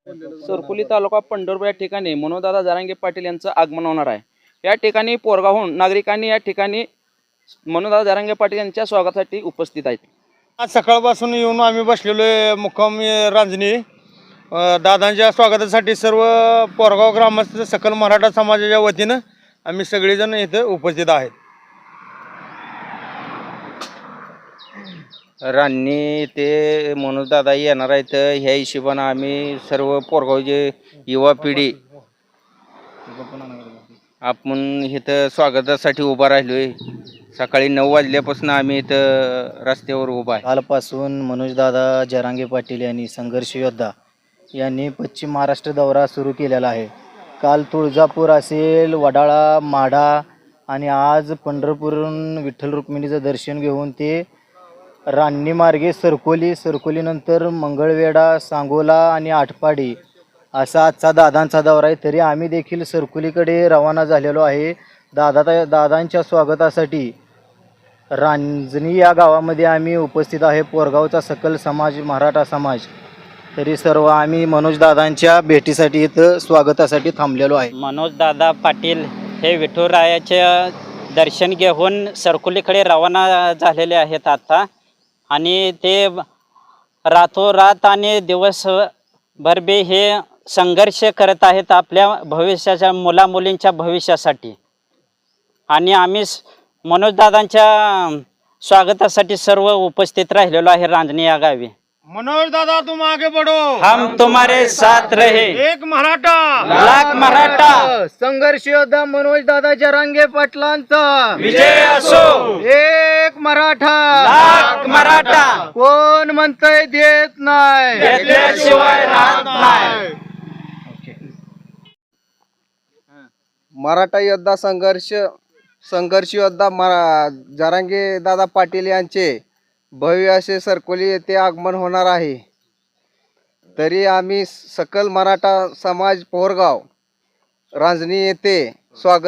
सरकुली तालुका पंढरपूर या ठिकाणी मनोजदादा जरांगे पाटील यांचं आगमन होणार आहे। या ठिकाणी पोरगावहून नागरिकांनी या ठिकाणी मनोजदादा जरांगे पाटील यांच्या स्वागतासाठी उपस्थित आहेत। आज सकाळपासून येऊन आम्ही बसलेलो आहे मुक्कामी रांजणी। दादांच्या स्वागतासाठी सर्व पोरगाव ग्रामस्थ सकल मराठा समाजाच्या वतीनं आम्ही सगळेजण इथे उपस्थित आहेत। रान्नी ते मनोजदादा येणार आहेत, ह्या हिशोबानं आम्ही सर्व पोरगावचे युवा पिढी आपण इथं स्वागतासाठी उभा राहिलोय। सकाळी 9 वाजल्यापासून आम्ही इथं रस्त्यावर उभा आहे। कालपासून मनोजदादा जरांगे पाटील यांनी संघर्ष योद्धा यांनी पश्चिम महाराष्ट्र दौरा सुरू केलेला आहे। काल तुळजापूर असेल, वडाळा, माढा आणि आज पंढरपूरहून विठ्ठल रुक्मिणीचं दर्शन घेऊन ते रान्नी मार्गे सरकोलीनंतर मंगळवेढा, सांगोला आणि आटपाडी असा आजचा दादांचा दौरा आहे। तरी आम्ही देखील सरकोलीकडे रवाना झालेलो आहे। दादांच्या स्वागतासाठी रांजणी या गावामध्ये आम्ही उपस्थित आहे, पोरगावचा सकल समाज, मराठा समाज। तरी सर्व आम्ही मनोजदादांच्या भेटीसाठी इथं स्वागतासाठी थांबलेलो आहे। मनोजदादा पाटील हे विठुरायाचे दर्शन घेऊन सरकुलीकडे रवाना झालेले आहेत आता, आणि ते रातोरात आणि दिवसभर बे हे संघर्ष करत आहेत आपल्या भविष्याच्या मुलामुलींच्या भविष्यासाठी। आणि आम्ही मनोजदादांच्या स्वागतासाठी सर्व उपस्थित राहिलेलो आहे रांजणी या गावी। मनोज दादा तुम आगे बढ़ो, हम तुम्हारे साथ रहे, एक मराठा लाख मराठा, संघर्ष योद्धा मनोजदादा जरांगे पाटलांचा विजय असो, एक मराठा लाख मराठा, कोण म्हणतंय देत नाही, घेतल्याशिवाय राहत नाही। मराठा योद्धा संघर्ष योद्धा जरांगे दादा पाटील यांचे भव्य असे सरकोली येथे आगमन होणार आहे। तरी आम्ही सकल मराठा समाज पोरगाव रांजणी येथे स्वागत